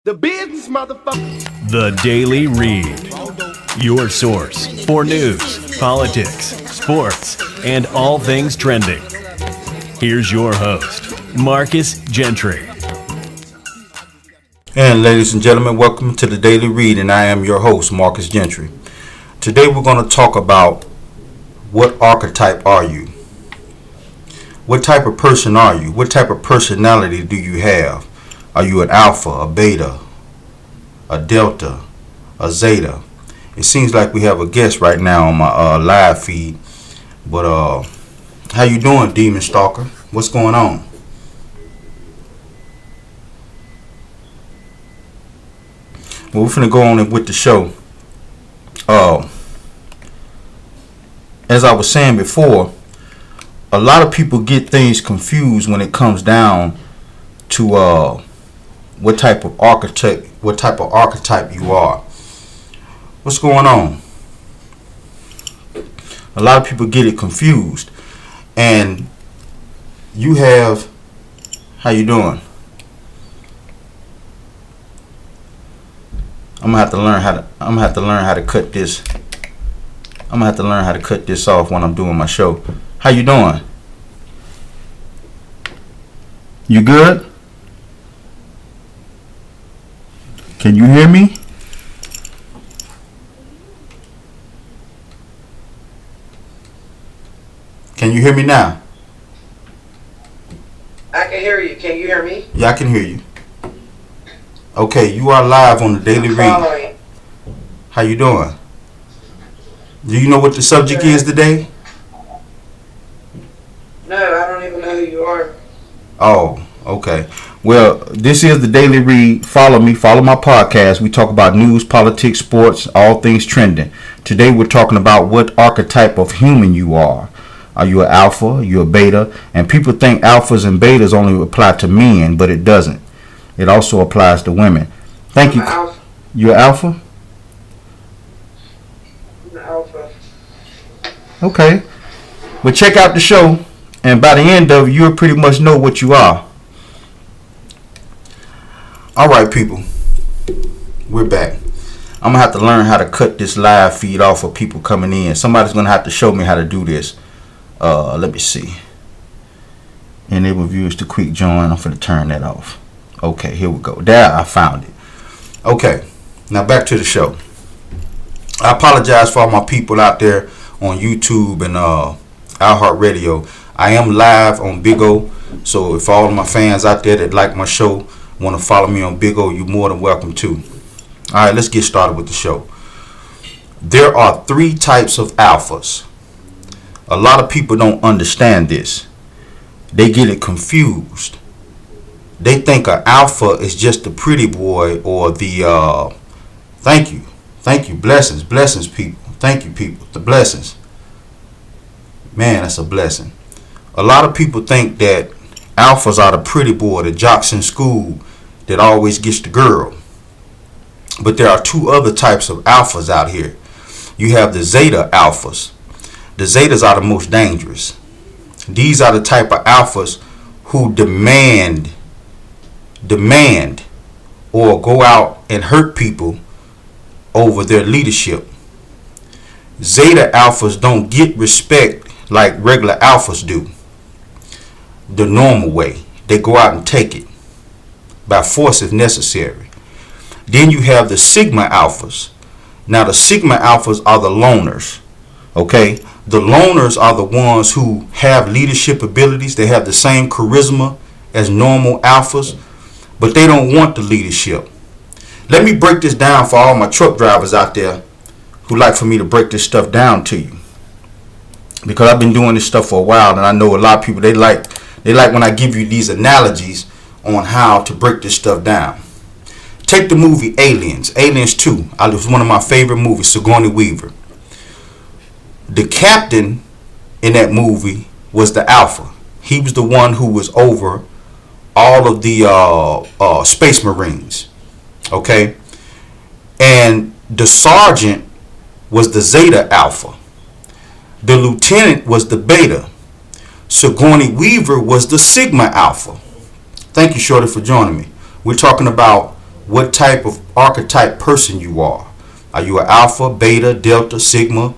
The business, motherfucker. The Daily Read. Your source for news, politics, sports, and all things trending. Here's your host, Marcus Gentry. And ladies and gentlemen, welcome to the Daily Read, and I am your host, Marcus Gentry. Today we're going to talk about what archetype are you? What type of person are you? What type of personality do you have? Are you an alpha, a beta, a delta, a zeta? It seems like we have a guest right now on my live feed. But how you doing, Demon Stalker? What's going on? Well, we're finna go on with the show. As I was saying before, a lot of people get things confused when it comes down to what type of archetype you are. What's going on? A lot of people get it confused, and you have. How you doing? I'm gonna have to learn how to cut this. I'm gonna have to learn how to cut this off when I'm doing my show. How you doing? You good? Can you hear me? Can you hear me now? I can hear you. Can you hear me? Yeah, I can hear you. Okay, you are live on the Daily Read. How you doing? Do you know what the subject is today? No, I don't even know who you are. Oh, okay. Well, this is the Daily Read. Follow me. Follow my podcast. We talk about news, politics, sports, all things trending. Today we're talking about what archetype of human you are. Are you an alpha? Are you a beta? And people think alphas and betas only apply to men, but it doesn't. It also applies to women. Thank you. Alpha. You're an alpha? I'm an alpha. Okay. But check out the show, and by the end of it, you'll pretty much know what you are. All right, people. We're back. I'm going to have to learn how to cut this live feed off of people coming in. Somebody's going to have to show me how to do this. Let me see. Enable viewers to quick join. I'm going to turn that off. Okay, here we go. There, I found it. Okay, now back to the show. I apologize for all my people out there on YouTube and iHeartRadio. I am live on Big O, so if all of my fans out there that like my show want to follow me on Big O, you're more than welcome to. All right, let's get started with the show. There are three types of alphas. A lot of people don't understand this. They get it confused. They think an alpha is just the pretty boy or the thank you, blessings people, thank you people, the blessings. Man, that's a blessing. A lot of people think that alphas are the pretty boy, the jocks in school that always gets the girl. But there are two other types of alphas out here. You have the Zeta Alphas. The Zetas are the most dangerous. These are the type of alphas who demand or go out and hurt people over their leadership. Zeta Alphas don't get respect like regular alphas do. The normal way. They go out and take it by force if necessary. Then you have the Sigma Alphas. Now the Sigma Alphas are the loners. Okay? The loners are the ones who have leadership abilities. They have the same charisma as normal alphas, but they don't want the leadership. Let me break this down for all my truck drivers out there who like for me to break this stuff down to you. Because I've been doing this stuff for a while, and I know a lot of people, they like when I give you these analogies on how to break this stuff down. Take the movie Aliens. Aliens 2. It was one of my favorite movies, Sigourney Weaver. The captain in that movie was the alpha. He was the one who was over all of the space marines. Okay? And the sergeant was the Zeta Alpha. The lieutenant was the Beta. Sigourney Weaver was the Sigma Alpha. Thank you, Shorty, for joining me. We're talking about what type of archetype person you are. Are you an alpha, beta, delta, sigma,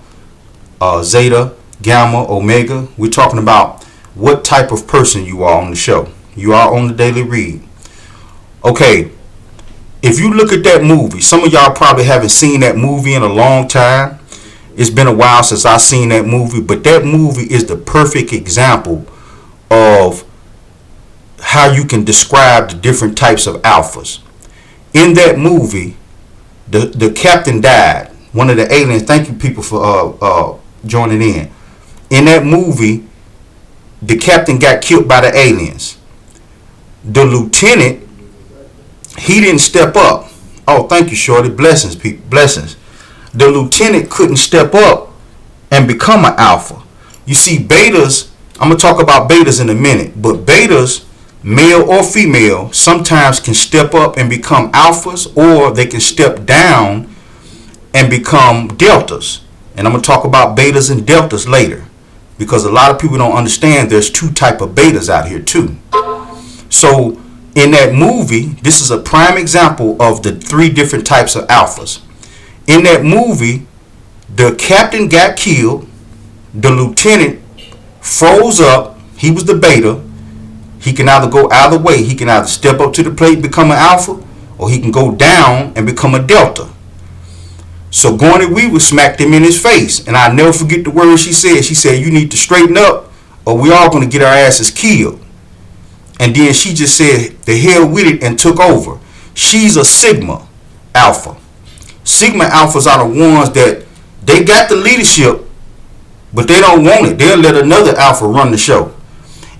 zeta, gamma, omega? We're talking about what type of person you are on the show. You are on the Daily Read. Okay, if you look at that movie, some of y'all probably haven't seen that movie in a long time. It's been a while since I've seen that movie, but that movie is the perfect example of how you can describe the different types of alphas. In that movie, the captain died. One of the aliens. Thank you, people, for joining in. In that movie, the captain got killed by the aliens. The lieutenant, he didn't step up. Oh, thank you, Shorty. Blessings, people. Blessings. The lieutenant couldn't step up and become an alpha. You see, betas, I'm going to talk about betas in a minute, but betas, male or female, sometimes can step up and become alphas, or they can step down and become deltas. And I'm going to talk about betas and deltas later, because a lot of people don't understand there's two type of betas out here too. So in that movie, this is a prime example of the three different types of alphas. In that movie, the captain got killed, the lieutenant froze up, he was the beta. He can either go either way. He can either step up to the plate and become an alpha, or he can go down and become a delta. So Sigourney Weaver smacked him in his face, and I'll never forget the words she said. She said, "You need to straighten up, or we all going to get our asses killed." And then she just said, "The hell with it," and took over. She's a Sigma Alpha. Sigma Alphas are the ones that they got the leadership, but they don't want it. They'll let another Alpha run the show.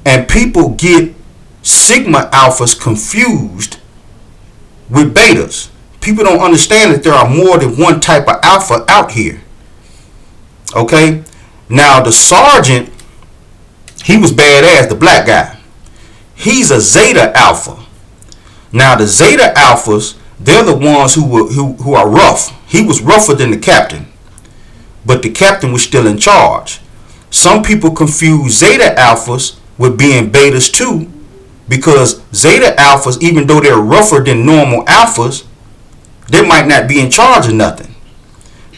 And people get Sigma Alphas confused with betas. People don't understand that there are more than one type of alpha out here. Okay? Now, the sergeant, he was badass, the black guy. He's a Zeta Alpha. Now, the Zeta Alphas, they're the ones who are rough. He was rougher than the captain, but the captain was still in charge. Some people confuse Zeta Alphas with being betas too, because Zeta Alphas, even though they're rougher than normal alphas, they might not be in charge of nothing.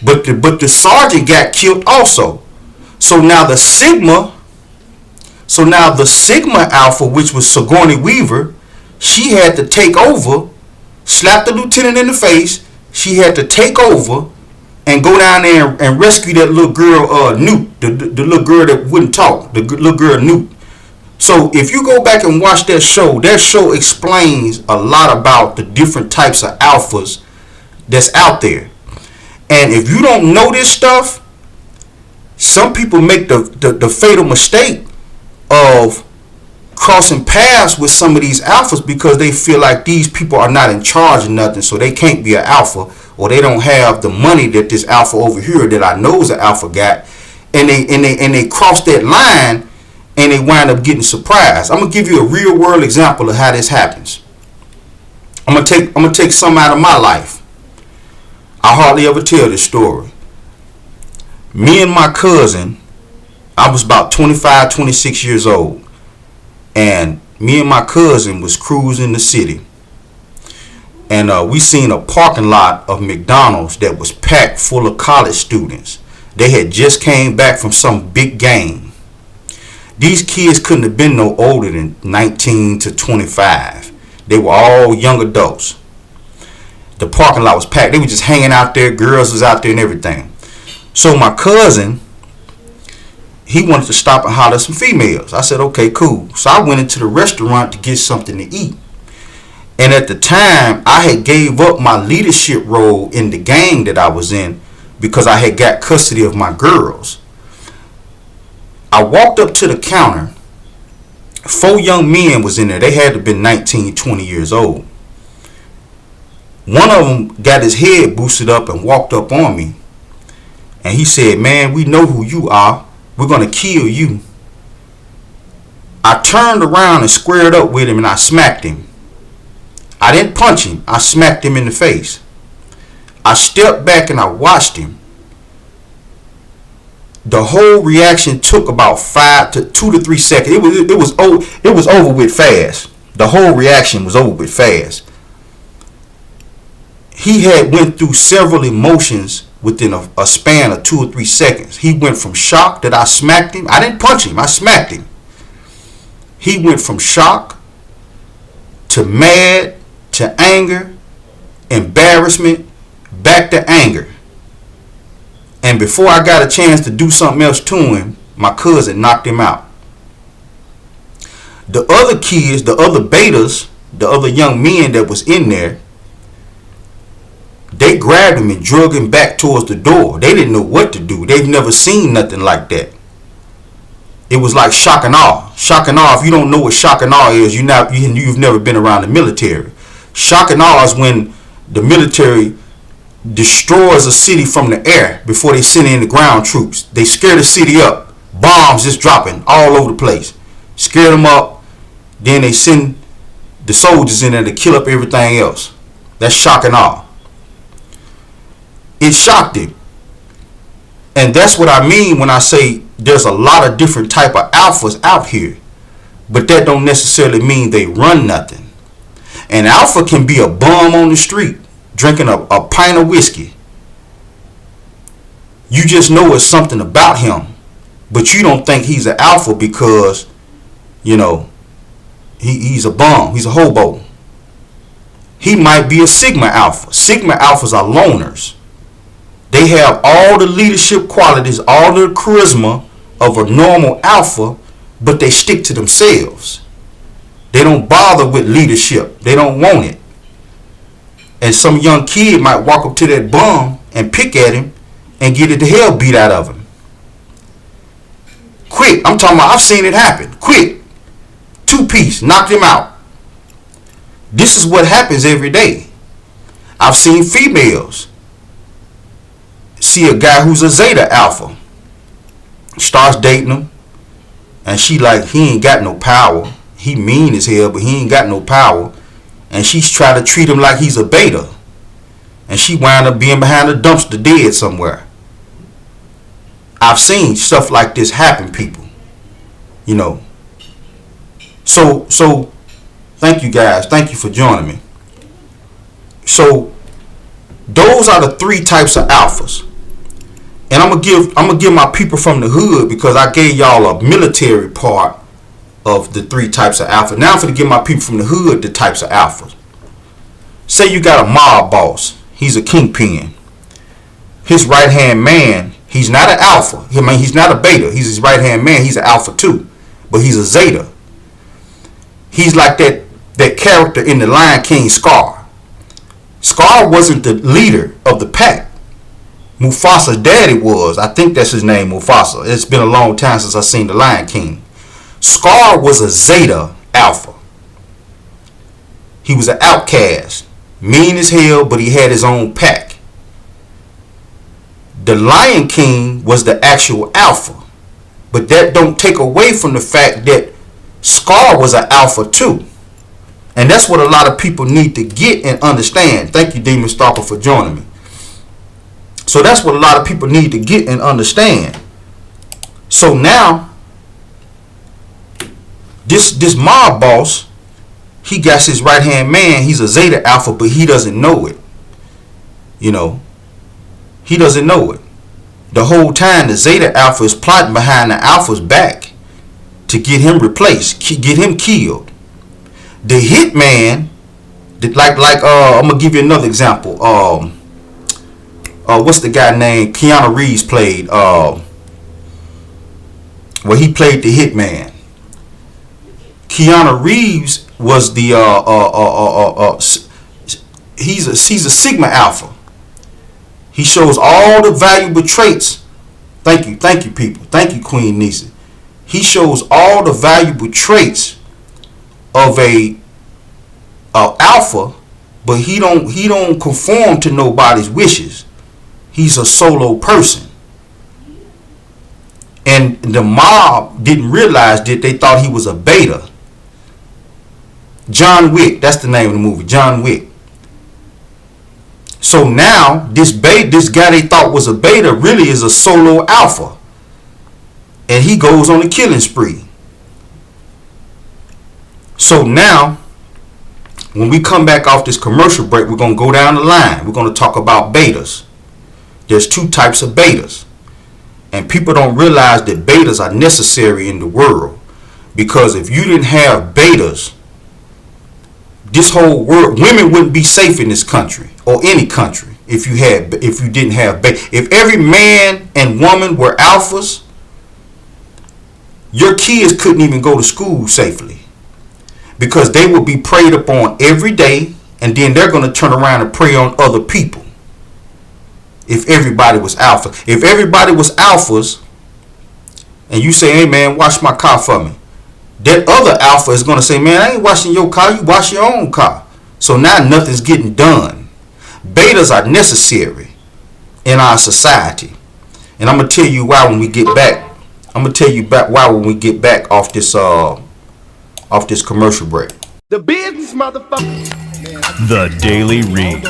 But the sergeant got killed also. So now the Sigma Alpha, which was Sigourney Weaver, she had to take over, slap the lieutenant in the face. She had to take over and go down there and rescue that little girl, Newt, the little girl that wouldn't talk, the little girl Newt. So if you go back and watch that show explains a lot about the different types of alphas that's out there. And if you don't know this stuff, some people make the fatal mistake of crossing paths with some of these alphas because they feel like these people are not in charge of nothing, so they can't be an alpha, or they don't have the money that this alpha over here that I know is an alpha got, and they cross that line and they wind up getting surprised. I'm gonna give you a real world example of how this happens. I'm gonna take some out of my life. I hardly ever tell this story. Me and my cousin, I was about 25, 26 years old, and me and my cousin was cruising the city, and we seen a parking lot of McDonald's that was packed full of college students. They had just came back from some big game. These kids couldn't have been no older than 19 to 25. They were all young adults. The parking lot was packed. They were just hanging out there. Girls was out there and everything. So my cousin, he wanted to stop and holler at some females. I said, okay, cool. So I went into the restaurant to get something to eat. And at the time, I had gave up my leadership role in the gang that I was in because I had got custody of my girls. I walked up to the counter. 4 young men was in there. They had to have been 19, 20 years old. One of them got his head boosted up and walked up on me. And he said, man, we know who you are. We're going to kill you. I turned around and squared up with him and I smacked him. I didn't punch him. I smacked him in the face. I stepped back and I watched him. The whole reaction took about 2 to 3 seconds. It was over with fast. The whole reaction was over with fast. he had went through several emotions within a span of 2 or 3 seconds. He went from shock that I smacked him. I didn't punch him. I smacked him. He went from shock to mad to anger, embarrassment, back to anger. And before I got a chance to do something else to him, my cousin knocked him out. The other kids, the other betas, the other young men that was in there, they grabbed him and drug him back towards the door. They didn't know what to do. They've never seen nothing like that. It was like shock and awe. Shock and awe, if you don't know what shock and awe is, you've never been around the military. Shock and awe is when the military destroys a city from the air before they send in the ground troops. They scare the city up. Bombs just dropping all over the place. Scare them up. Then they send the soldiers in there to kill up everything else. That's shock and awe. It shocked him. And that's what I mean when I say there's a lot of different type of alphas out here. But that don't necessarily mean they run nothing. An alpha can be a bum on the street drinking a pint of whiskey. You just know it's something about him. But you don't think he's an alpha because, he's a bum. He's a hobo. He might be a Sigma alpha. Sigma alphas are loners. They have all the leadership qualities, all the charisma of a normal alpha, but they stick to themselves. They don't bother with leadership. They don't want it. And some young kid might walk up to that bum and pick at him and get the hell beat out of him. Quick. I'm talking about, I've seen it happen. Quick. 2-piece. Knocked him out. This is what happens every day. I've seen females see a guy who's a Zeta Alpha, starts dating him, and she like, he ain't got no power. He mean as hell, but he ain't got no power. And she's trying to treat him like he's a beta. And she wound up being behind a dumpster dead somewhere. I've seen stuff like this happen, people. So thank you guys. Thank you for joining me. So those are the 3 types of alphas. And I'm gonna give my people from the hood, because I gave y'all a military part of the 3 types of alpha. Now I'm gonna give my people from the hood the types of alphas. Say you got a mob boss. He's a kingpin. His right hand man, he's not an alpha. He's not a beta. He's his right hand man. He's an alpha too, but he's a Zeta. He's like that character in the Lion King, Scar. Scar wasn't the leader of the pack. Mufasa's daddy was. I think that's his name, Mufasa. It's been a long time since I've seen the Lion King. Scar was a Zeta Alpha. He was an outcast. Mean as hell, but he had his own pack. The Lion King was the actual Alpha. But that don't take away from the fact that Scar was an Alpha too. And that's what a lot of people need to get and understand. Thank you, Demon Stalker, for joining me. So that's what a lot of people need to get and understand. So now, this mob boss, he got his right hand man. He's a Zeta Alpha, but he doesn't know it. He doesn't know it. The whole time the Zeta Alpha is plotting behind the Alpha's back to get him replaced, get him killed. The hitman, I'm gonna give you another example. What's the guy named Keanu Reeves played? He played the hitman. Keanu Reeves was the he's a Sigma Alpha. He shows all the valuable traits. Thank you, people. Thank you, Queen Nisa. He shows all the valuable traits of a alpha, but he don't conform to nobody's wishes. He's a solo person. And the mob didn't realize that. They thought he was a beta. John Wick, that's the name of the movie, John Wick. So now this guy they thought was a beta really is a solo alpha. And he goes on a killing spree. So now When we come back off this commercial break, we're going to go down the line. We're going to talk about betas. There's two types of betas. And people don't realize that betas are necessary in the world. Because if you didn't have betas, this whole world, women wouldn't be safe in this country or any country if you didn't have beta. If every man and woman were alphas, your kids couldn't even go to school safely because they would be preyed upon every day, and then they're going to turn around and prey on other people. If everybody was alpha, if everybody was alphas, and you say, "Hey man, wash my car for me," that other alpha is going to say, "Man, I ain't washing your car, you wash your own car." So now nothing's getting done. Betas are necessary in our society. And I'm going to tell you why when we get back. I'm going to tell you why when we get back off this commercial break. The business, motherfucker. The Daily Read.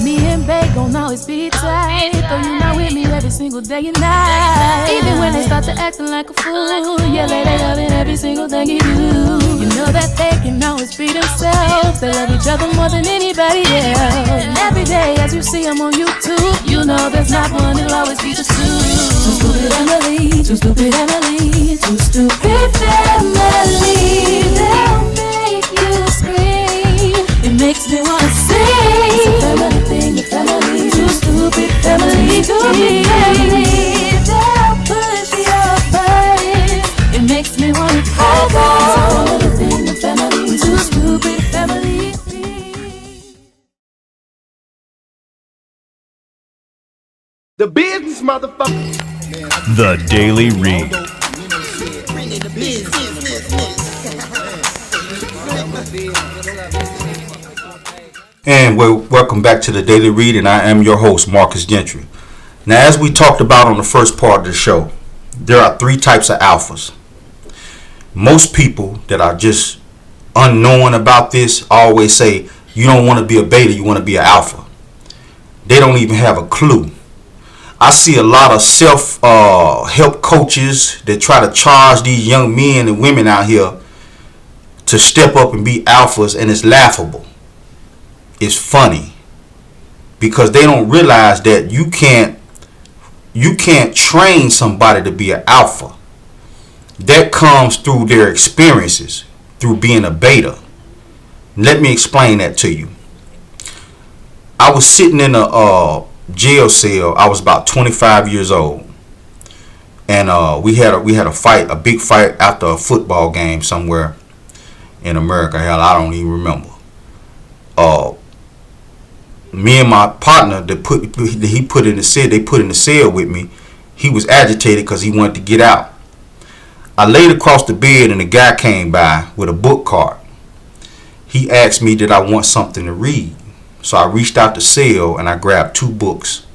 Me and Bae gon' always be tight, though you not with me every single day and night. Even when they start to acting like a fool, yeah, they loving every single thing you do. You know that they can always be themselves. They love each other more than anybody else. And every day as you see them on YouTube, you know there's not one, it'll always be just two. Two stupid Emily, two stupid Emily, two stupid family. They'll make you scream. It makes me wanna sing. It's a family thing, a family. Two stupid family, stupid family. They'll push your buttons. It makes me wanna cry. It's a family thing, a family. Two stupid family. The business, motherfucker. The Daily Read. And welcome back to the Daily Read, and I am your host, Marcus Gentry. Now, as we talked about on the first part of the show, there are three types of alphas. Most people that are just unknowing about this always say, you don't want to be a beta, you want to be an alpha. They don't even have a clue. I see a lot of self-help coaches that try to charge these young men and women out here to step up and be alphas, and it's laughable. It's funny because they don't realize that you can't train somebody to be an alpha. That comes through their experiences, through being a beta. Let me explain that to you. I was sitting in a jail cell. I was about 25 years old, and we had a fight, a big fight after a football game somewhere in America. Hell, I don't even remember. Me and my partner they put in the cell with me. He was agitated because he wanted to get out. I laid across the bed and a guy came by with a book cart. He asked me did I want something to read. So I reached out the cell and I grabbed two books.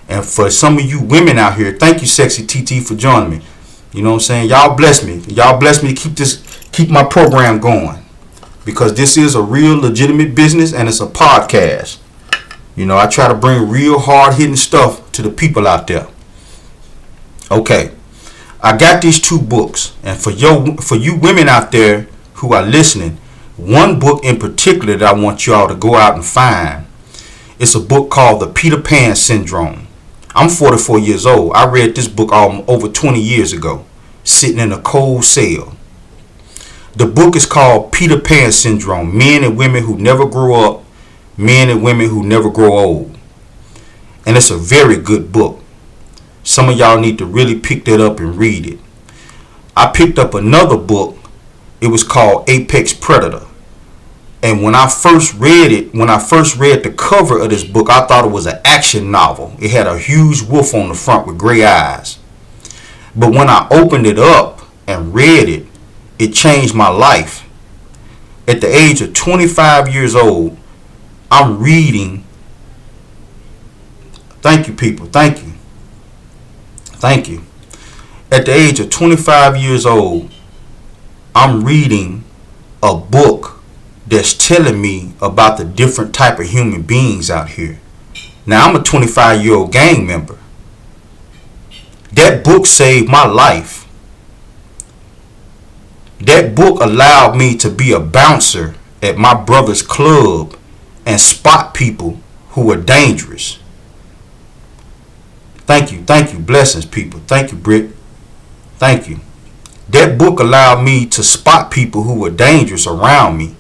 And for some of you women out here, thank you, Sexy TT, for joining me. You know what I'm saying? Y'all bless me. Y'all bless me to keep my program going, because this is a real legitimate business and it's a podcast. You know, I try to bring real hard-hitting stuff to the people out there. Okay, I got these two books, and for you women out there who are listening, one book in particular that I want y'all to go out and find. It's a book called The Peter Pan Syndrome. I'm 44 years old. I read this book over 20 years ago, sitting in a cold cell. The book is called Peter Pan Syndrome: Men and Women Who Never Grow Up, Men and Women Who Never Grow Old. And it's a very good book. Some of y'all need to really pick that up and read it. I picked up another book. It was called Apex Predator. And when I first read the cover of this book, I thought it was an action novel. It had a huge wolf on the front with gray eyes. But when I opened it up and read it, it changed my life. At the age of 25 years old, I'm reading. Thank you, people. Thank you. Thank you. At the age of 25 years old, I'm reading a book that's telling me about the different type of human beings out here. Now, I'm a 25-year-old gang member. That book saved my life. That book allowed me to be a bouncer at my brother's club and spot people who were dangerous. Thank you. Blessings, people. Thank you, Britt. Thank you. That book allowed me to spot people who were dangerous around me.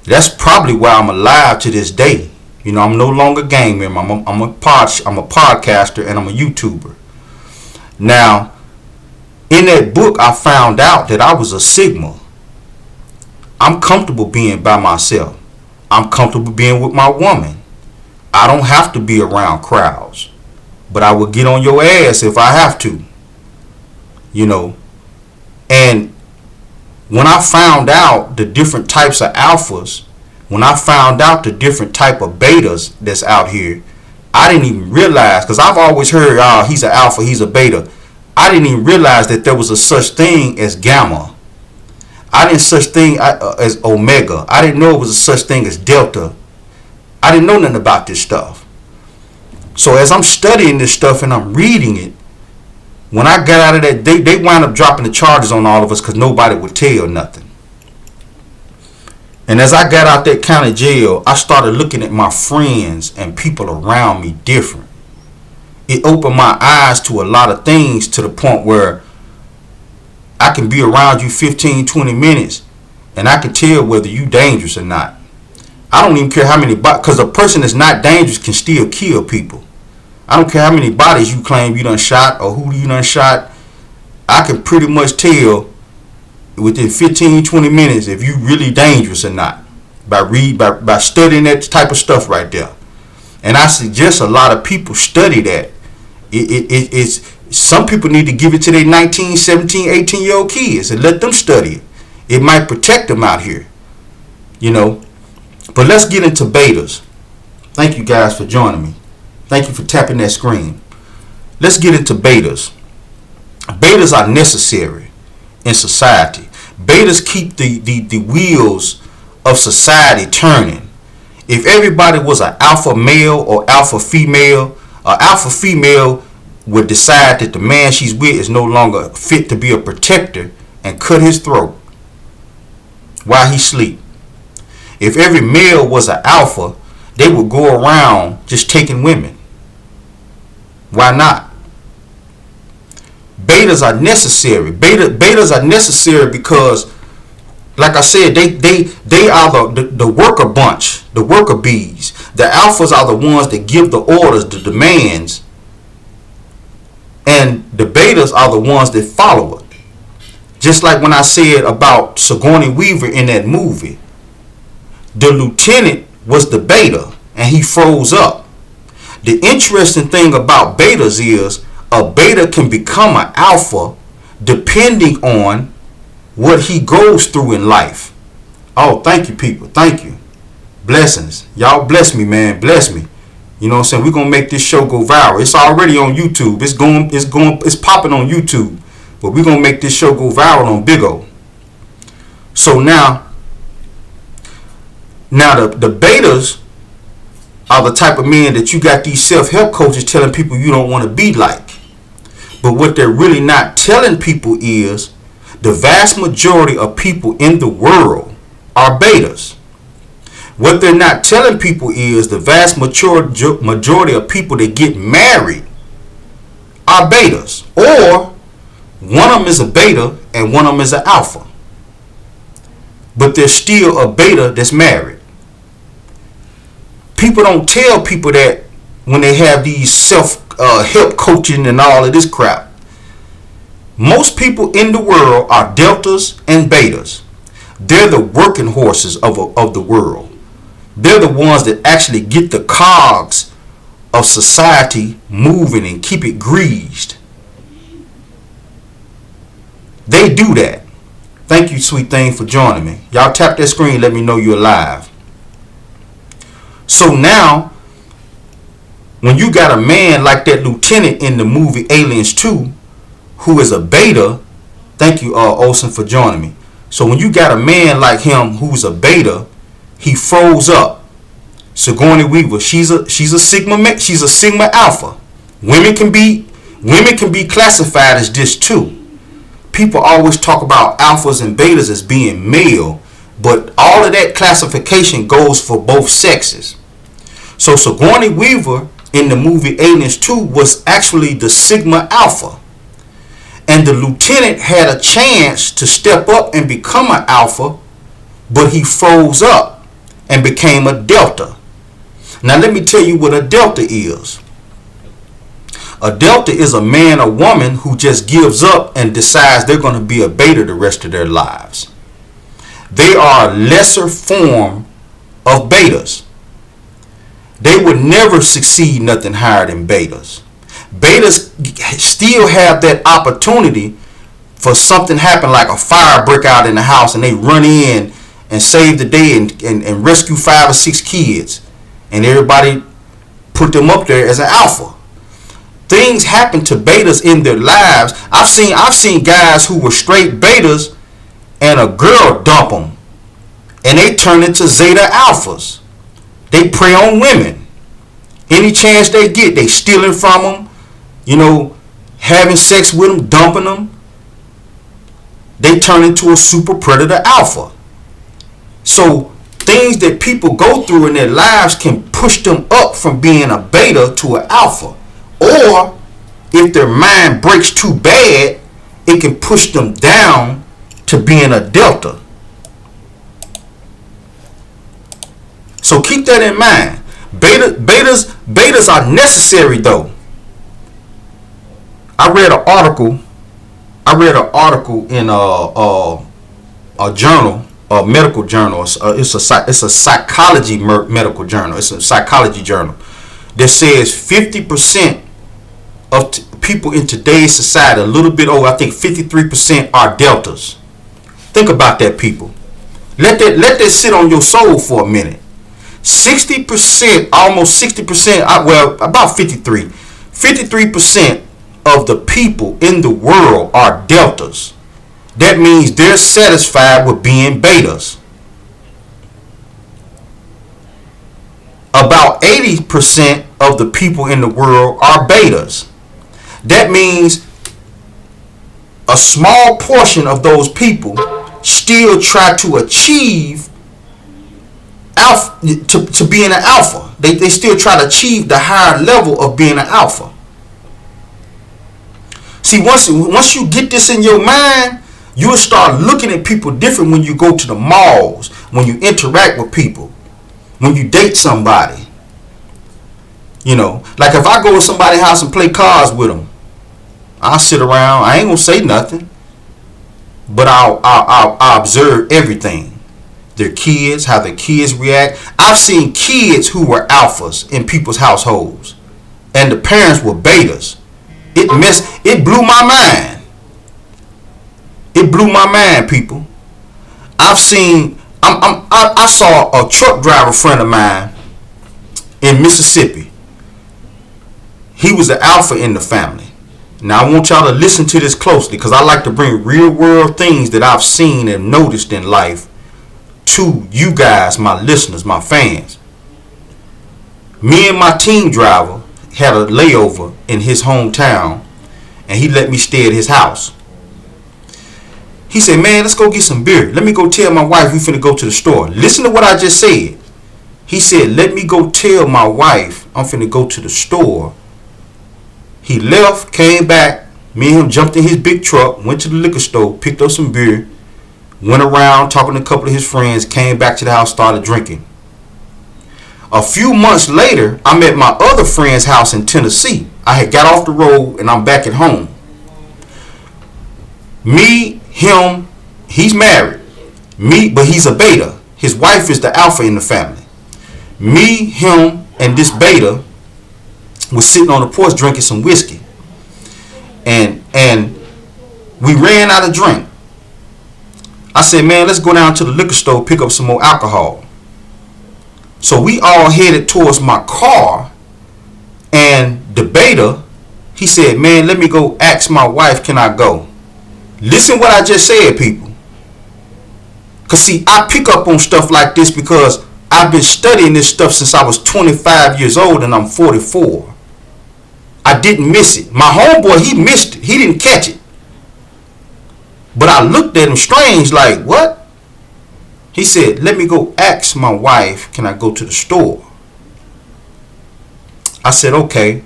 That's probably why I'm alive to this day. You know, I'm no longer a gang member. I'm a podcaster and I'm a YouTuber. Now, in that book, I found out that I was a Sigma. I'm comfortable being by myself. I'm comfortable being with my woman. I don't have to be around crowds. But I will get on your ass if I have to. You know. And when I found out the different types of alphas, when I found out the different type of betas that's out here, I didn't even realize, because I've always heard, oh, he's an alpha, he's a beta. I didn't even realize that there was a such thing as gamma. I didn't such thing as omega. I didn't know it was a such thing as delta. I didn't know nothing about this stuff. So as I'm studying this stuff and I'm reading it, when I got out of that, they wound up dropping the charges on all of us because nobody would tell nothing. And as I got out that county jail, I started looking at my friends and people around me different. It opened my eyes to a lot of things, to the point where I can be around you 15, 20 minutes and I can tell whether you dangerous or not. I don't even care how many, because a person that's not dangerous can still kill people. I don't care how many bodies you claim you done shot or who you done shot. I can pretty much tell within 15, 20 minutes if you really dangerous or not by studying that type of stuff right there. And I suggest a lot of people study that. It's some people need to give it to their 19, 17, 18-year-old kids and let them study it. It might protect them out here, you know. But let's get into betas. Thank you guys for joining me. Thank you for tapping that screen. Let's get into betas. Betas are necessary in society. Betas keep the wheels of society turning. If everybody was an alpha male or alpha female would decide that the man she's with is no longer fit to be a protector and cut his throat while he sleep. If every male was an alpha, they would go around just taking women. Why not? Betas are necessary. Betas are necessary because, like I said, they are the worker bunch, the worker bees. The alphas are the ones that give the orders, the demands, and the betas are the ones that follow it. Just like when I said about Sigourney Weaver in that movie, the lieutenant was the beta and he froze up. The interesting thing about betas is a beta can become an alpha depending on what he goes through in life. Oh, thank you, people. Thank you. Blessings. Y'all bless me, man. Bless me. You know what I'm saying? We're going to make this show go viral. It's already on YouTube. It's popping on YouTube. But we're going to make this show go viral on Big O. So now the betas are the type of men that you got these self-help coaches telling people you don't want to be like. But what they're really not telling people is the vast majority of people in the world are betas. What they're not telling people is the vast majority of people that get married are betas. Or one of them is a beta and one of them is an alpha. But there's still a beta that's married. People don't tell people that when they have these self-help coaching and all of this crap. Most people in the world are deltas and betas. They're the working horses of the world. They're the ones that actually get the cogs of society moving and keep it greased. They do that. Thank you, sweet thing, for joining me. Y'all tap that screen, let me know you're alive. So now, when you got a man like that lieutenant in the movie Aliens 2, who is a beta, thank you, Olsen, for joining me. So when you got a man like him who's a beta, he froze up. Sigourney Weaver, she's a sigma alpha. Women can be classified as this too. People always talk about alphas and betas as being male, but all of that classification goes for both sexes. So Sigourney Weaver in the movie Aliens 2 was actually the sigma alpha. And the lieutenant had a chance to step up and become an alpha, but he froze up and became a delta. Now let me tell you what a delta is. A delta is a man or woman who just gives up and decides they're going to be a beta the rest of their lives. They are a lesser form of betas. They would never succeed nothing higher than betas. Betas still have that opportunity for something happen, like a fire break out in the house and they run in and save the day and rescue 5 or 6 kids, and everybody put them up there as an alpha. Things happen to betas in their lives. I've seen guys who were straight betas and a girl dump them and they turn into Zeta Alphas. They prey on women. Any chance they get, they stealing from them, having sex with them, dumping them. They turn into a super predator alpha. So things that people go through in their lives can push them up from being a beta to an alpha. Or if their mind breaks too bad, it can push them down to being a delta. So keep that in mind. Betas are necessary though. I read an article in a journal, a medical journal. It's a psychology medical journal. It's a psychology journal that says 50% of people in today's society, a little bit over, I think 53% are deltas. Think about that, people. Let that sit on your soul for a minute. 60%, almost 60%, well, about 53% of the people in the world are deltas. That means they're satisfied with being betas. About 80% of the people in the world are betas. That means a small portion of those people still try to achieve alpha, to being an alpha. They still try to achieve the higher level of being an alpha. See, once you get this in your mind, you'll start looking at people different when you go to the malls, when you interact with people, when you date somebody. Like if I go to somebody's house and play cards with them, I'll sit around. I ain't gonna say nothing, but I'll observe everything. Their kids, how their kids react. I've seen kids who were alphas in people's households, and the parents were betas. It blew my mind. It blew my mind, people. I saw a truck driver friend of mine in Mississippi. He was the alpha in the family. Now I want y'all to listen to this closely, because I like to bring real world things that I've seen and noticed in life to you guys, my listeners, my fans. Me and my team driver had a layover in his hometown, and he let me stay at his house. He said, man, let's go get some beer. Let me go tell my wife we finna go to the store. Listen to what I just said. He said, let me go tell my wife I'm finna go to the store. He left, came back. Me and him jumped in his big truck, went to the liquor store, picked up some beer, went around talking to a couple of his friends, came back to the house, started drinking. A few months later, I'm at my other friend's house in Tennessee. I had got off the road and I'm back at home. Me, him, he's married. But he's a beta. His wife is the alpha in the family. Me, him, and this beta was sitting on the porch drinking some whiskey. And we ran out of drink. I said, man, let's go down to the liquor store, pick up some more alcohol. So we all headed towards my car, and the beta, he said, man, let me go ask my wife, can I go? Listen what I just said, people. Because see, I pick up on stuff like this because I've been studying this stuff since I was 25 years old and I'm 44. I didn't miss it. My homeboy, he missed it. He didn't catch it. But I looked at him strange like, what? He said, let me go ask my wife, can I go to the store? I said, okay.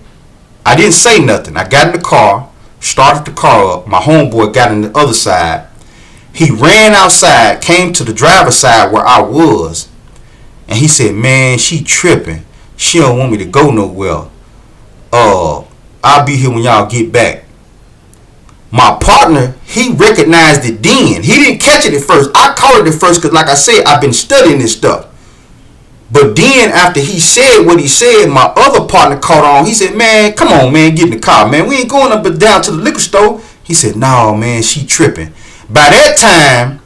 I didn't say nothing. I got in the car, started the car up. My homeboy got on the other side. He ran outside, came to the driver's side where I was. And he said, man, she tripping. She don't want me to go nowhere. I'll be here when y'all get back. My partner, he recognized it then. He didn't catch it at first. I caught it at first because, like I said, I've been studying this stuff. But then after he said what he said, my other partner caught on. He said, man, come on, man, get in the car, man. We ain't going up and down to the liquor store. He said, no, man, she tripping. By that time,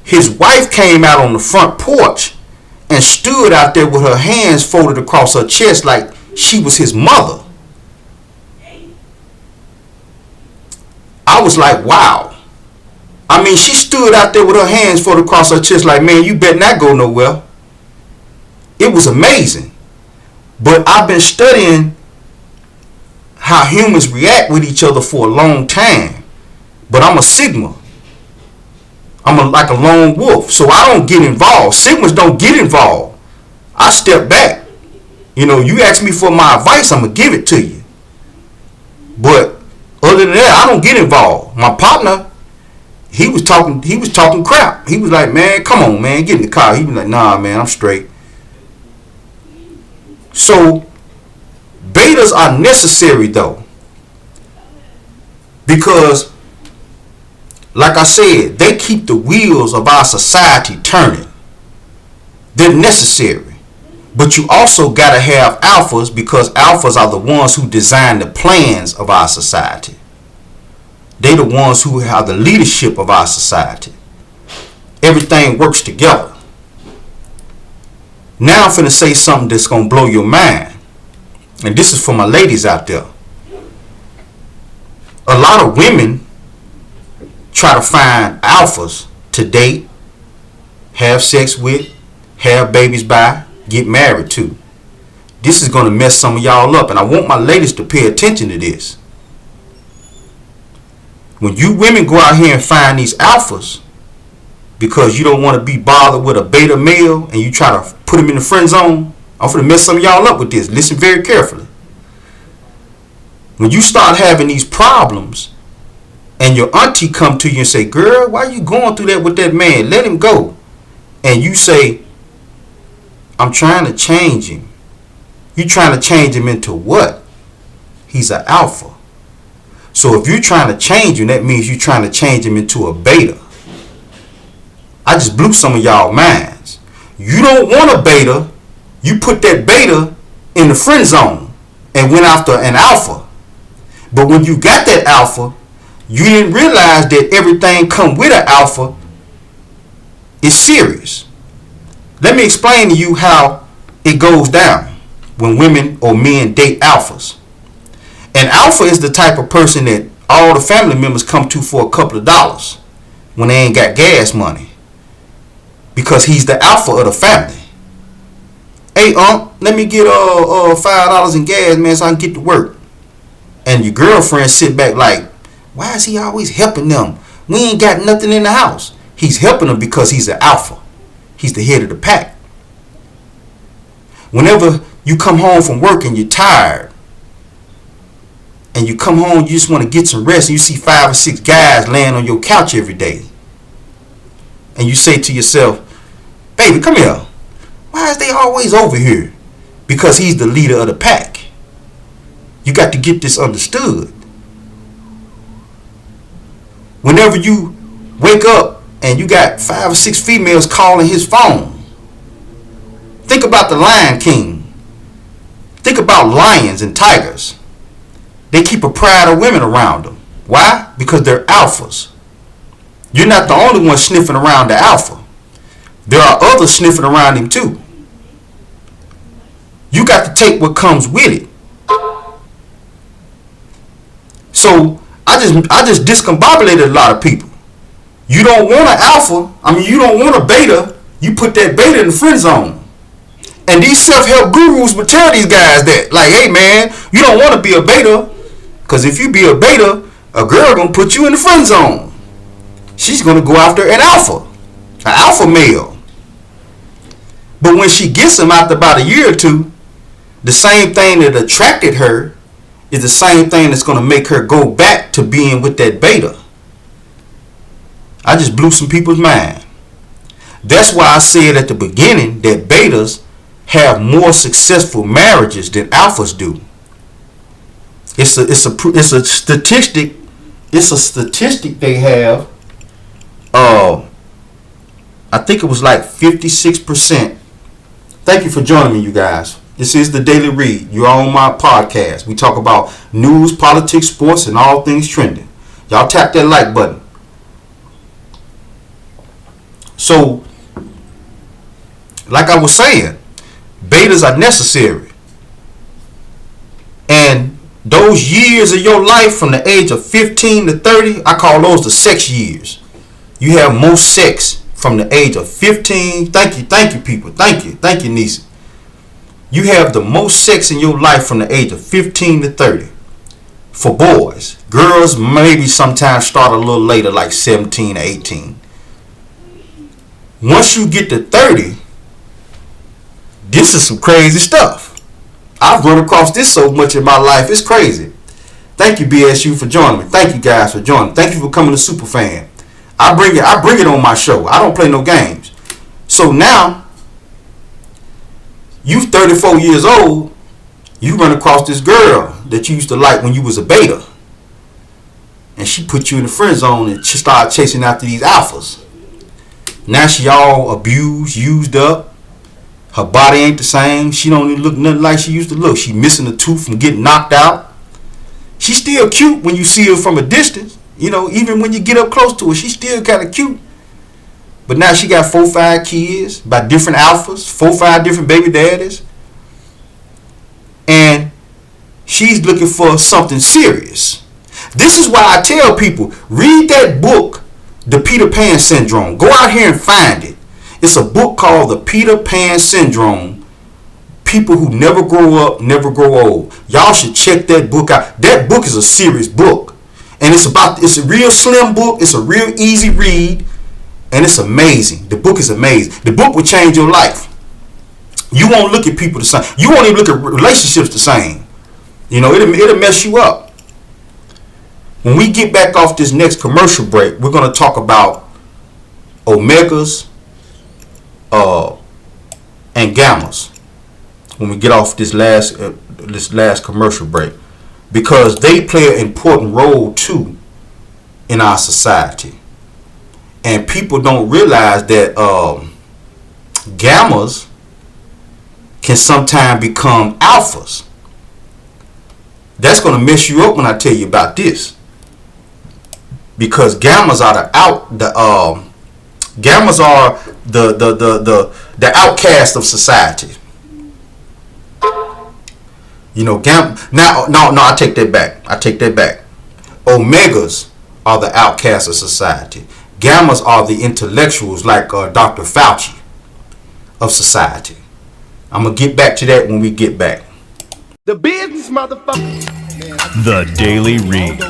his wife came out on the front porch and stood out there with her hands folded across her chest like she was his mother. I was like, wow. I mean, she stood out there with her hands folded across her chest like, man, you better not go nowhere. It was amazing. But I've been studying how humans react with each other for a long time. But I'm a Sigma. I'm like a lone wolf. So I don't get involved. Sigmas don't get involved. I step back. You know, you ask me for my advice, I'm going to give it to you. But other than that, I don't get involved. My partner, he was talking crap. He was like, man, come on, man, get in the car. He was like, nah, man, I'm straight. So betas are necessary though. Because like I said, they keep the wheels of our society turning. They're necessary. But you also got to have alphas because alphas are the ones who design the plans of our society. They're the ones who have the leadership of our society. Everything works together. Now I'm finna say something that's going to blow your mind. And this is for my ladies out there. A lot of women try to find alphas to date, have sex with, have babies by, get married to. This is going to mess some of y'all up, and I want my ladies to pay attention to this. When you women go out here and find these alphas because you don't want to be bothered with a beta male and you try to put him in the friend zone, I'm going to mess some of y'all up with this. Listen very carefully. When you start having these problems and your auntie come to you and say, girl, why you going through that with that man? Let him go. And you say, I'm trying to change him. You trying to change him into what? He's an alpha. So if you're trying to change him, that means you're trying to change him into a beta. I just blew some of y'all minds. You don't want a beta. You put that beta in the friend zone and went after an alpha. But when you got that alpha, you didn't realize that everything come with an alpha is serious. Let me explain to you how it goes down when women or men date alphas. An alpha is the type of person that all the family members come to for a couple of dollars when they ain't got gas money. Because he's the alpha of the family. Hey, let me get $5 in gas, man, so I can get to work. And your girlfriend sit back like, why is he always helping them? We ain't got nothing in the house. He's helping them because he's an alpha. He's the head of the pack. Whenever you come home from work and you're tired, and you come home, you just want to get some rest, and you see 5 or 6 guys laying on your couch every day. And you say to yourself, baby, come here. Why is they always over here? Because he's the leader of the pack. You got to get this understood. Whenever you wake up and you got 5 or 6 females calling his phone, think about the Lion King. Think about lions and tigers. They keep a pride of women around them. Why? Because they're alphas. You're not the only one sniffing around the alpha. There are others sniffing around him too. You got to take what comes with it. So I just discombobulated a lot of people. You don't want an alpha. I mean, you don't want a beta. You put that beta in the friend zone. And these self-help gurus would tell these guys that, like, hey man, you don't want to be a beta, because if you be a beta, a girl gonna put you in the friend zone. She's gonna go after an alpha male. But when she gets him after about a year or two, the same thing that attracted her is the same thing that's gonna make her go back to being with that beta. I just blew some people's mind. That's why I said at the beginning that betas have more successful marriages than alphas do. It's a statistic. It's a statistic they have. I think it was like 56%. Thank you for joining me, you guys. This is the Daily Read. You're on my podcast. We talk about news, politics, sports, and all things trending. Y'all tap that like button. So, like I was saying, betas are necessary. And those years of your life from the age of 15 to 30, I call those the sex years. You have most sex from the age of 15. Thank you people. Thank you, Nisa. You have the most sex in your life from the age of 15 to 30 for boys. Girls maybe sometimes start a little later, like 17 or 18. Once you get to 30, this is some crazy stuff. I've run across this so much in my life. It's crazy. Thank you, BSU, for joining me. Thank you guys for joining. Thank you for coming to Superfan. I bring it on my show. I don't play no games. So now, you 34 years old, you run across this girl that you used to like when you was a beta. And she put you in the friend zone and she started chasing after these alphas. Now she all abused, used up. Her body ain't the same. She don't even look nothing like she used to look. She missing a tooth from getting knocked out. She's still cute when you see her from a distance. You know, even when you get up close to her, she's still kind of cute. But now she got 4-5 kids by different alphas, 4-5 different baby daddies. And she's looking for something serious. This is why I tell people, read that book, The Peter Pan Syndrome. Go out here and find it. It's a book called The Peter Pan Syndrome. People who never grow up, never grow old. Y'all should check that book out. That book is a serious book. And it's a real slim book. It's a real easy read. And it's amazing. The book is amazing. The book will change your life. You won't look at people the same. You won't even look at relationships the same. You know, it'll mess you up. When we get back off this next commercial break, we're going to talk about omegas and gammas. When we get off this last commercial break, because they play an important role too in our society. And people don't realize that gammas can sometimes become alphas. That's going to mess you up when I tell you about this. Because gammas are the outcast of society. You know, I take that back. Omegas are the outcasts of society. Gammas are the intellectuals like Dr. Fauci of society. I'm going to get back to that when we get back. The business, motherfucker. The Daily Read.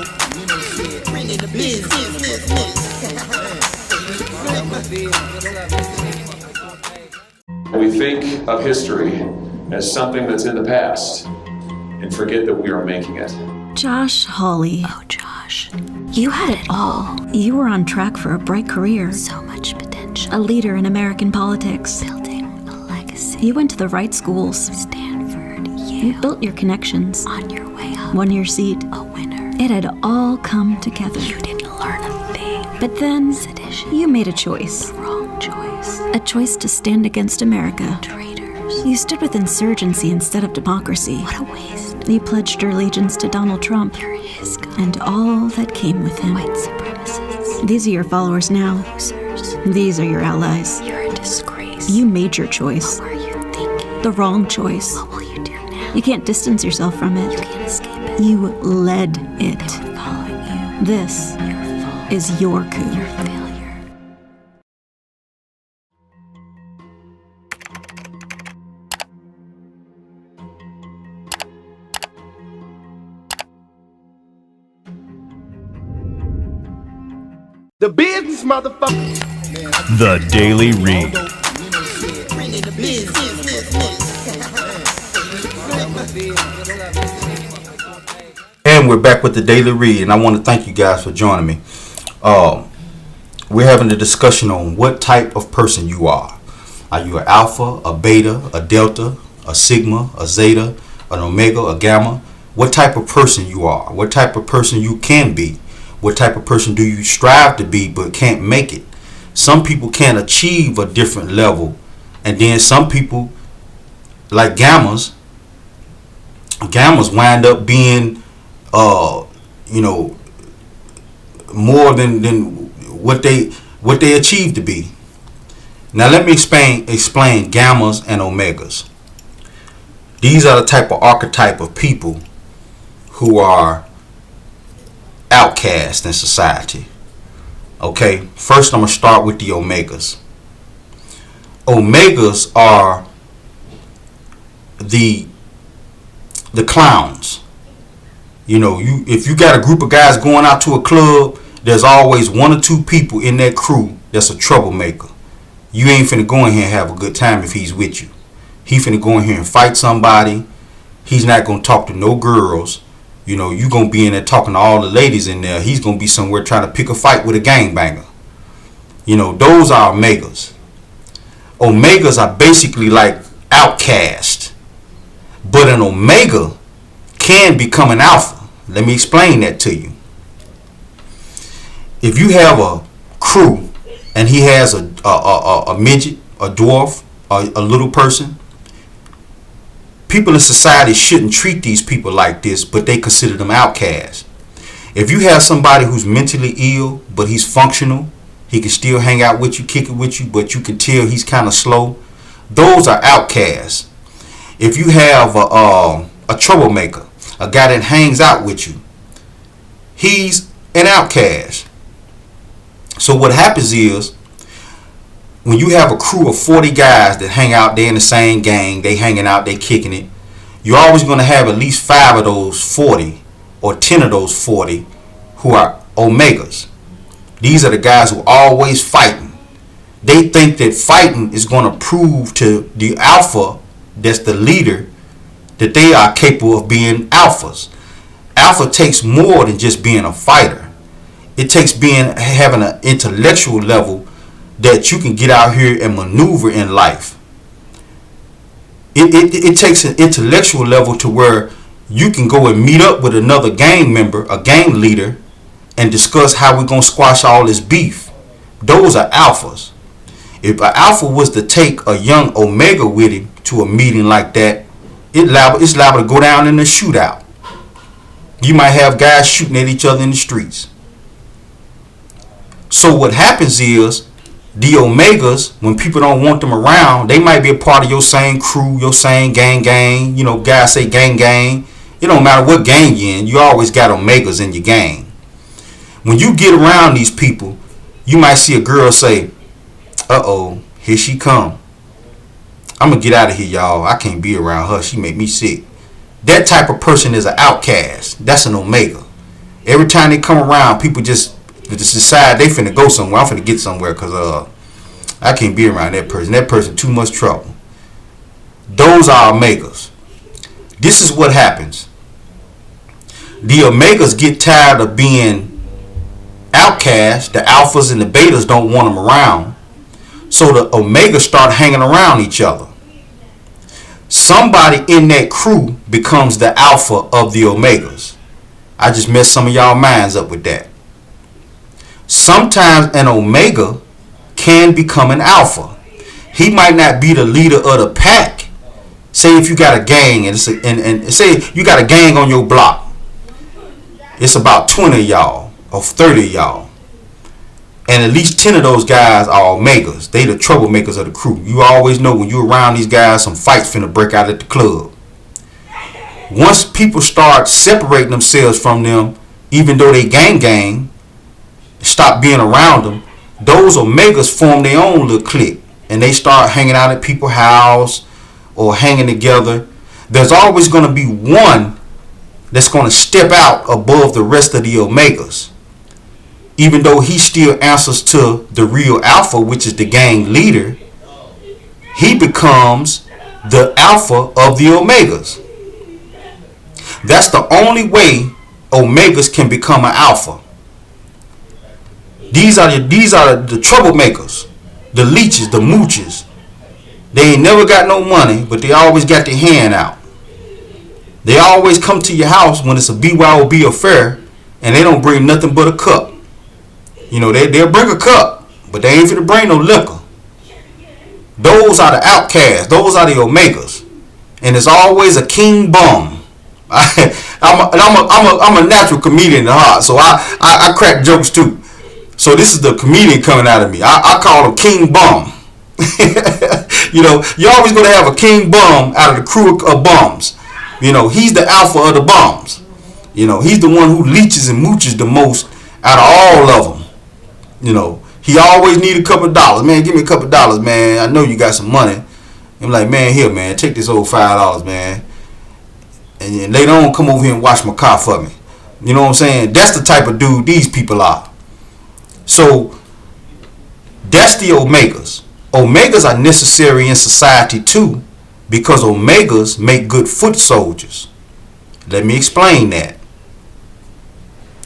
We think of history as something that's in the past and forget that we are making it. Josh Hawley. Oh, Josh. You had it all. You were on track for a bright career. So much potential. A leader in American politics. Building a legacy. You went to the right schools. Stanford, Yale. You built your connections. On your way up. Won your seat. A winner. It had all come together. You didn't learn a thing. But then, Sedition. you made a choice. The wrong choice. A choice to stand against America. Traitors. You stood with insurgency instead of democracy. What a waste. You pledged your allegiance to Donald Trump. You're his guy. And all that came with him. White supremacists. These are your followers now. Losers. These are your allies. You're a disgrace. You made your choice. What were you thinking? The wrong choice. What will you do now? You can't distance yourself from it. You can't escape it. You led it. They were following you. This Your fault. is your coup. Your failure. The business, motherfucker. The Daily Read. And we're back with the Daily Read, and I want to thank you guys for joining me. We're having a discussion on what type of person you are. Are you an alpha, a beta, a delta, a sigma, a zeta, an omega, a gamma? What type of person you are? What type of person you can be? What type of person do you strive to be but can't make it? Some people can achieve a different level, and then some people, like gammas wind up being more than what they achieve to be. Now let me explain gammas and omegas. These are the type of archetype of people who are outcast in society. Okay, first I'm gonna start with the omegas. Omegas are the clowns. If you got a group of guys going out to a club, there's always one or two people in that crew that's a troublemaker. You ain't finna go in here and have a good time if he's with you. He finna go in here and fight somebody. He's not gonna talk to no girls. You gonna be in there talking to all the ladies in there. He's gonna be somewhere trying to pick a fight with a gangbanger. Those are omegas. Omegas are basically like outcasts. But an omega can become an alpha. Let me explain that to you. If you have a crew and he has a midget, a dwarf, a little person, people in society shouldn't treat these people like this, but they consider them outcasts. If you have somebody who's mentally ill, but he's functional, he can still hang out with you, kick it with you, but you can tell he's kind of slow, those are outcasts. If you have a troublemaker, a guy that hangs out with you, he's an outcast. So what happens is, when you have a crew of 40 guys that hang out, they're in the same gang, they hanging out, they kicking it, you're always going to have at least 5 of those 40 or 10 of those 40 who are omegas. These are the guys who are always fighting. They think that fighting is going to prove to the alpha that's the leader that they are capable of being alphas. Alpha takes more than just being a fighter. It takes having an intellectual level that you can get out here and maneuver in life. It takes an intellectual level to where you can go and meet up with another gang member, a gang leader, and discuss how we're going to squash all this beef. Those are alphas. If an alpha was to take a young omega with him to a meeting like that, it's liable to go down in a shootout. You might have guys shooting at each other in the streets. So what happens is, the omegas, when people don't want them around, they might be a part of your same crew, your same gang. Guys say gang. It don't matter what gang you're in, you always got omegas in your gang. When you get around these people, you might see a girl say, uh-oh, here she come. I'm going to get out of here, y'all. I can't be around her. She make me sick. That type of person is an outcast. That's an omega. Every time they come around, people just decide they finna go somewhere. I'm finna get somewhere because I can't be around that person. That person too much trouble. Those are omegas. This is what happens. The omegas get tired of being outcasts. The alphas and the betas don't want them around. So the omegas start hanging around each other. Somebody in that crew becomes the alpha of the omegas. I just messed some of y'all minds up with that. Sometimes an omega can become an alpha. He might not be the leader of the pack. Say if you got a gang and say you got a gang on your block. It's about 20 of y'all or 30 of y'all. And at least 10 of those guys are omegas. They the troublemakers of the crew. You always know when you're around these guys, some fights finna break out at the club. Once people start separating themselves from them, even though they gang, stop being around them, those omegas form their own little clique. And they start hanging out at people's house or hanging together. There's always going to be one that's going to step out above the rest of the omegas. even though he still answers to the real alpha, which is the gang leader, he becomes the alpha of the omegas. That's the only way omegas can become an alpha. These are the troublemakers, the leeches, the mooches. They ain't never got no money, but they always got their hand out. They always come to your house when it's a BYOB affair, and they don't bring nothing but a cup. You know, they'll bring a cup, but they ain't finna bring no liquor. Those are the outcasts. Those are the omegas. And it's always a king bum. I'm a natural comedian in the heart, so I crack jokes too. So this is the comedian coming out of me. I call him King Bum. You know, you're always going to have a king bum out of the crew of bums. You know, he's the alpha of the bums. You know, he's the one who leeches and mooches the most out of all of them. You know, he always need a couple of dollars. Man, give me a couple of dollars, man. I know you got some money. I'm like, man, here, man, take this old $5, man. And then later on, come over here and wash my car for me. You know what I'm saying? That's the type of dude these people are. So, that's the omegas. Omegas are necessary in society too, because omegas make good foot soldiers. Let me explain that.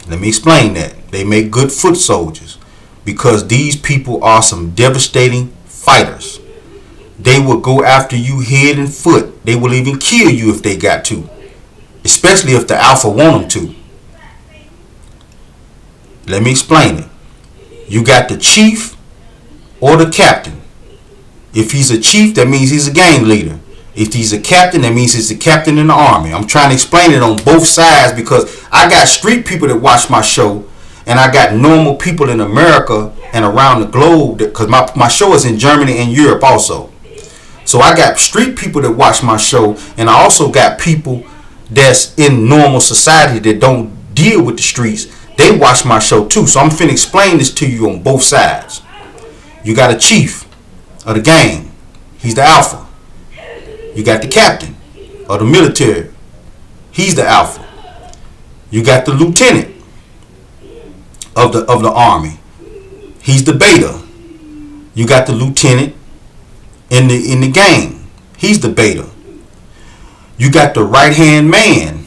They make good foot soldiers because these people are some devastating fighters. They will go after you head and foot. They will even kill you if they got to, especially if the alpha want them to. Let me explain it. You got the chief or the captain. If he's a chief, that means he's a gang leader. If he's a captain, that means he's a captain in the army. I'm trying to explain it on both sides because I got street people that watch my show, and I got normal people in America and around the globe, because my show is in Germany and Europe also. So I got street people that watch my show, and I also got people that's in normal society that don't deal with the streets. They watch my show too. So I'm finna explain this to you on both sides. You got a chief of the gang. He's the alpha. You got the captain of the military. He's the alpha. You got the lieutenant of the army. He's the beta. You got the lieutenant in the gang. He's the beta. You got the right hand man.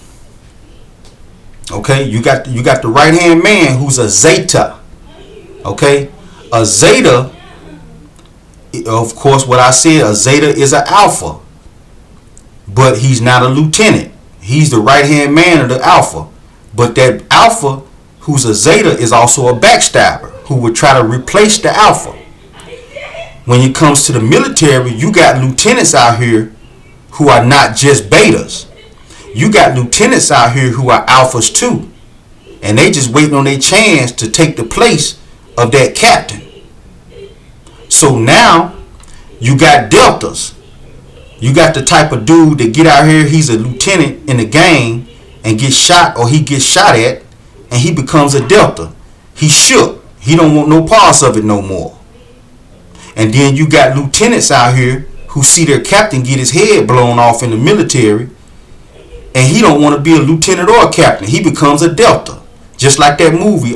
Okay, you got the right hand man who's a Zeta. Okay, a Zeta. Of course, what I said, a Zeta is an alpha, but he's not a lieutenant. He's the right hand man of the alpha. But that alpha, who's a Zeta, is also a backstabber who would try to replace the alpha. When it comes to the military, you got lieutenants out here who are not just betas. You got lieutenants out here who are alphas too. And they just waiting on their chance to take the place of that captain. So now you got deltas. You got the type of dude that get out here, he's a lieutenant in the gang and gets shot, or he gets shot at, and he becomes a delta. He shook. He don't want no parts of it no more. And then you got lieutenants out here who see their captain get his head blown off in the military, and he don't want to be a lieutenant or a captain. He becomes a delta. Just like that movie,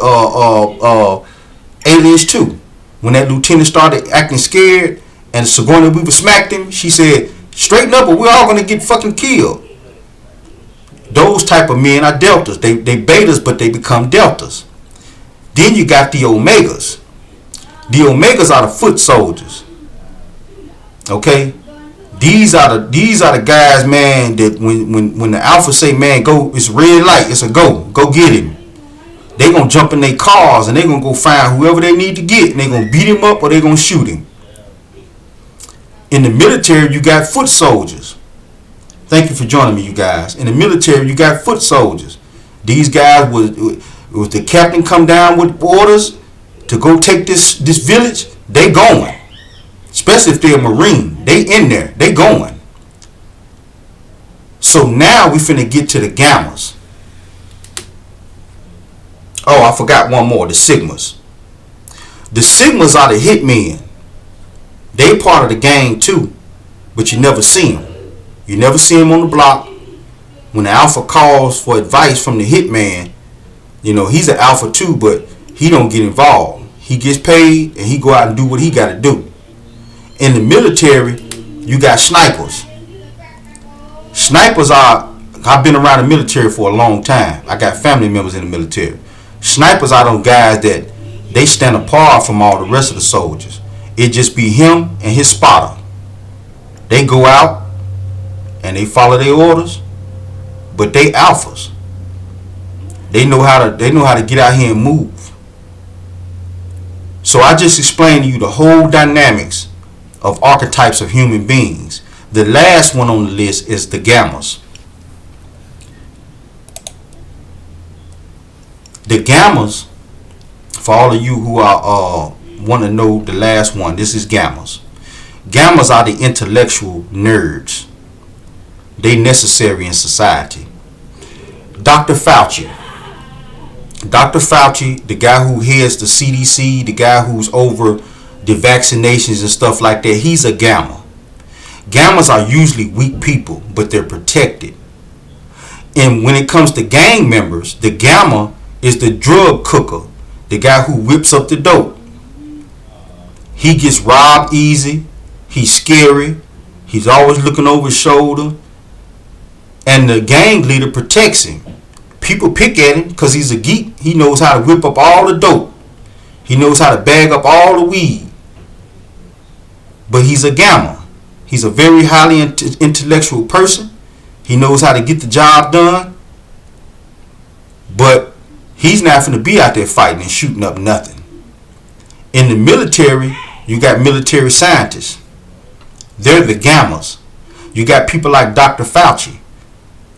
Aliens 2. When that lieutenant started acting scared and Sigourney Weaver smacked him, she said, straighten up or we're all going to get fucking killed. Those type of men are deltas. They betas, but they become deltas. Then you got the omegas. The omegas are the foot soldiers. Okay? These are the guys, man, that when the alpha say, man, go, it's red light, it's a go get him. They gonna jump in their cars and they gonna go find whoever they need to get, and they gonna beat him up or they gonna shoot him. In the military, you got foot soldiers. Thank you for joining me, you guys. In the military, you got foot soldiers. These guys was the captain come down with orders to go take this village, they going. Especially if they're a Marine. They in there. They going. So now we finna get to the gammas. Oh, I forgot one more. The sigmas. The sigmas are the hitmen. They part of the gang too. But you never see them. You never see them on the block. When the alpha calls for advice from the hitman, you know, he's an alpha too, but he don't get involved. He gets paid and he go out and do what he got to do. In the military, you got snipers. Snipers are, I've been around the military for a long time. I got family members in the military. Snipers are those guys that they stand apart from all the rest of the soldiers. It just be him and his spotter. They go out and they follow their orders, but they alphas. They know how to get out here and move. So I just explained to you the whole dynamics of archetypes of human beings. The last one on the list is the gammas. The gammas, for all of you who are want to know the last one, this is gammas. Gammas are the intellectual nerds. They necessary in society. Dr. Fauci, the guy who heads the CDC, the guy who's over the vaccinations and stuff like that, he's a gamma. Gammas are usually weak people, but they're protected. And when it comes to gang members, the gamma is the drug cooker, the guy who whips up the dope. He gets robbed easy. He's scary. He's always looking over his shoulder. And the gang leader protects him. People pick at him because he's a geek. He knows how to whip up all the dope. He knows how to bag up all the weed. But he's a gamma. He's a very highly intellectual person. He knows how to get the job done. But he's not going to be out there fighting and shooting up nothing. In the military, you got military scientists. They're the gammas. You got people like Dr. Fauci.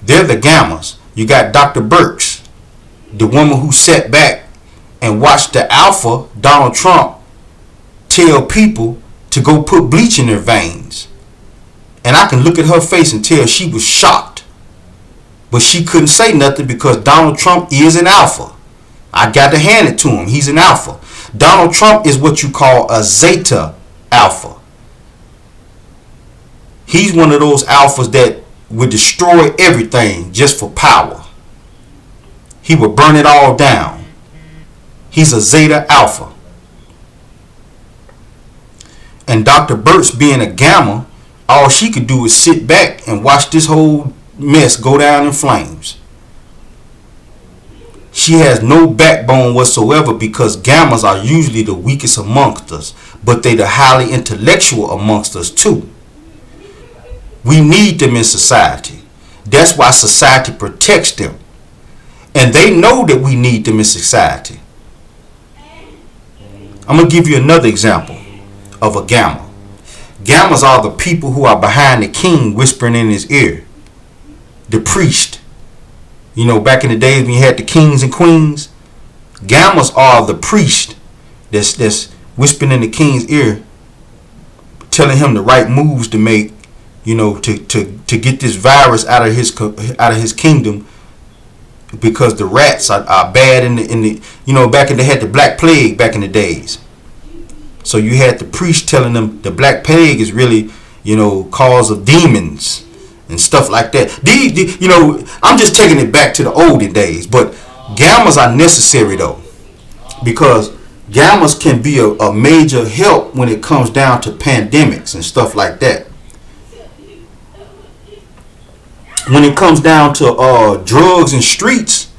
They're the gammas. You got Dr. Birx, the woman who sat back and watched the alpha, Donald Trump, tell people to go put bleach in their veins. And I can look at her face and tell she was shocked. But she couldn't say nothing because Donald Trump is an alpha. I got to hand it to him. He's an alpha. Donald Trump is what you call a Zeta Alpha. He's one of those alphas that would destroy everything just for power. He would burn it all down. He's a Zeta Alpha. And Dr. Birx, being a gamma, all she could do is sit back and watch this whole mess go down in flames. She has no backbone whatsoever because gammas are usually the weakest amongst us, but they're the highly intellectual amongst us too. We need them in society. That's why society protects them. And they know that we need them in society. I'm going to give you another example of a gamma. Gammas are the people who are behind the king whispering in his ear. The priest. You know, back in the days when you had the kings and queens, gammas are the priest that's whispering in the king's ear, telling him the right moves to make, you know, to get this virus out of his kingdom, because the rats are bad in the you know, back in they had the Black Plague back in the days. So you had the priest telling them the Black Plague is really, you know, cause of demons and stuff like that. You know, I'm just taking it back to the olden days, but gammas are necessary though, because gammas can be a major help when it comes down to pandemics and stuff like that. When it comes down to drugs and streets,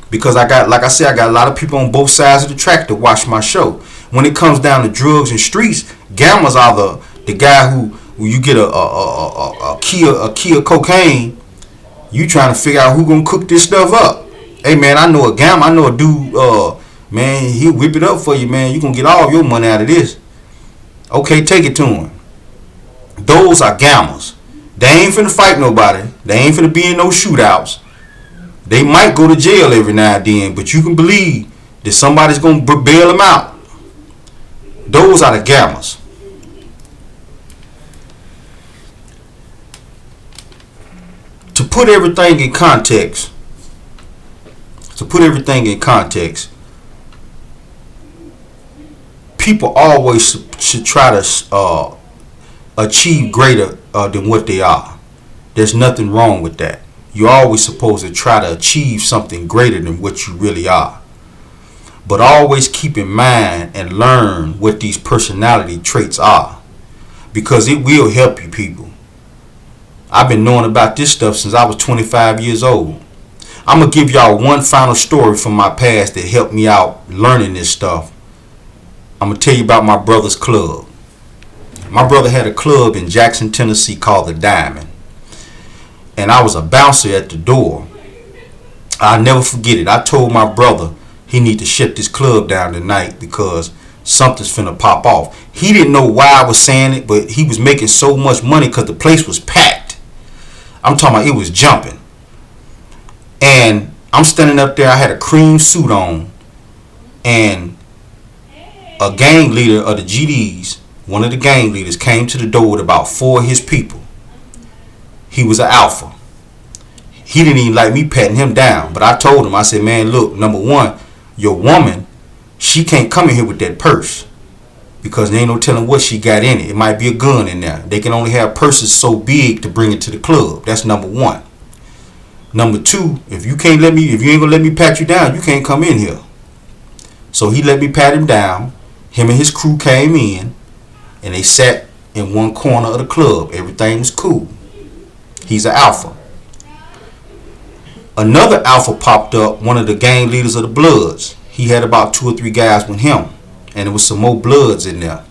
because I got a lot of people on both sides of the track to watch my show. When it comes down to drugs and streets, gammas are the guy who you get a key of cocaine, you trying to figure out who gonna cook this stuff up. Hey man, I know a gamma, I know a dude, man, he'll whip it up for you, man. You gonna get all your money out of this. Okay, take it to him. Those are gammas. They ain't finna fight nobody. They ain't finna be in no shootouts. They might go to jail every now and then, but you can believe that somebody's gonna bail them out. Those are the gammas. To put everything in context, people always should try to achieve greater than what they are. There's nothing wrong with that. You're always supposed to try to achieve something greater than what you really are. But always keep in mind and learn what these personality traits are, because it will help you people. I've been knowing about this stuff since I was 25 years old. I'm going to give y'all one final story from my past that helped me out learning this stuff. I'm going to tell you about my brother's club. My brother had a club in Jackson, Tennessee called the Diamond. And I was a bouncer at the door. I'll never forget it. I told my brother he need to shut this club down tonight because something's finna pop off. He didn't know why I was saying it, but he was making so much money because the place was packed. I'm talking about it was jumping. And I'm standing up there. I had a cream suit on. And a gang leader of the GDs, one of the gang leaders, came to the door with about 4 of his people. He was an alpha. He didn't even like me patting him down. But I told him, I said, man, look, number one, your woman, she can't come in here with that purse. Because there ain't no telling what she got in it. It might be a gun in there. They can only have purses so big to bring it to the club. That's number one. Number two, if you ain't gonna let me pat you down, you can't come in here. So he let me pat him down. Him and his crew came in and they sat in one corner of the club. Everything was cool. He's an alpha. Another alpha popped up, one of the gang leaders of the Bloods. He had about 2 or 3 guys with him. And there was some more Bloods in there.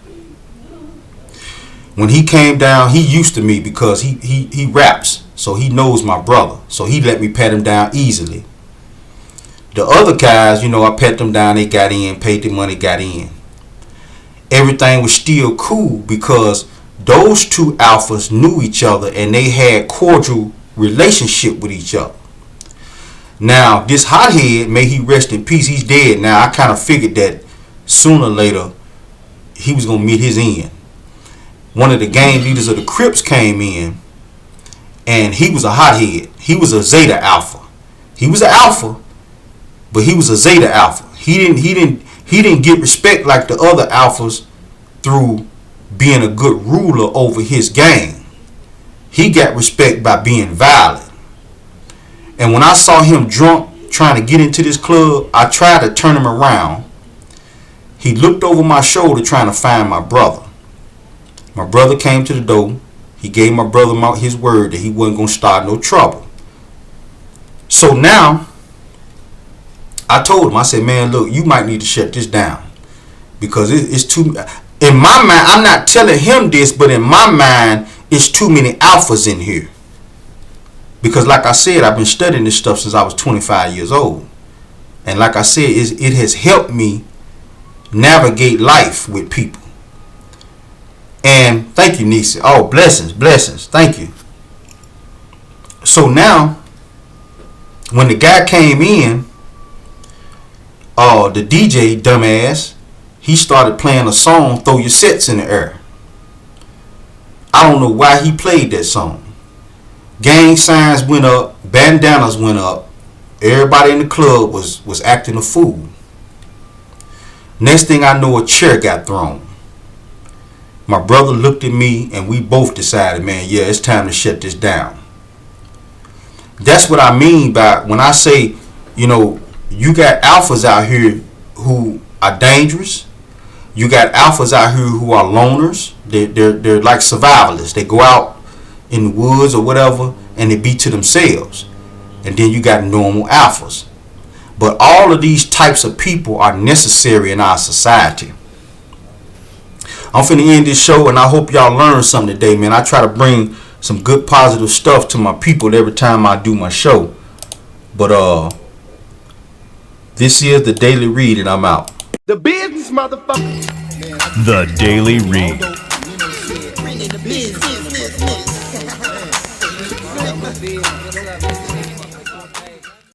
When he came down, he used to me because he raps. So he knows my brother. So he let me pat him down easily. The other guys, I pat them down. They got in, paid their money, got in. Everything was still cool because those 2 alphas knew each other and they had cordial relationship with each other. Now, this hothead, may he rest in peace, he's dead now. I kind of figured that sooner or later he was going to meet his end. One of the gang leaders of the Crips came in and he was a hothead. He was a Zeta Alpha. He was an alpha, but he was a Zeta Alpha. He didn't get respect like the other alphas through being a good ruler over his gang. He got respect by being violent. And when I saw him drunk trying to get into this club, I tried to turn him around. He looked over my shoulder trying to find my brother. My brother came to the door. He gave my brother his word that he wasn't going to start no trouble. So now, I told him, I said, man, look, you might need to shut this down. Because it's too... In my mind, I'm not telling him this, but in my mind, it's too many alphas in here. Because like I said, I've been studying this stuff since I was 25 years old. And like I said, it has helped me navigate life with people. And thank you, Nisa. Oh, blessings. Thank you. So now, when the guy came in, the DJ, dumbass, he started playing a song, Throw Your Sets in the Air. I don't know why he played that song. Gang signs went up, bandanas went up. Everybody in the club was acting a fool. Next thing I know, a chair got thrown. My brother looked at me and we both decided, man, yeah, it's time to shut this down. That's what I mean by when I say, you got alphas out here who are dangerous. You got alphas out here who are loners. They're like survivalists. They go out in the woods or whatever and they be to themselves. And then you got normal alphas. But all of these types of people are necessary in our society. I'm finna end this show and I hope y'all learned something today, man. I try to bring some good positive stuff to my people every time I do my show. But this is the Daily Read and I'm out. The business, motherfucker. The Daily Read. Bringing the business.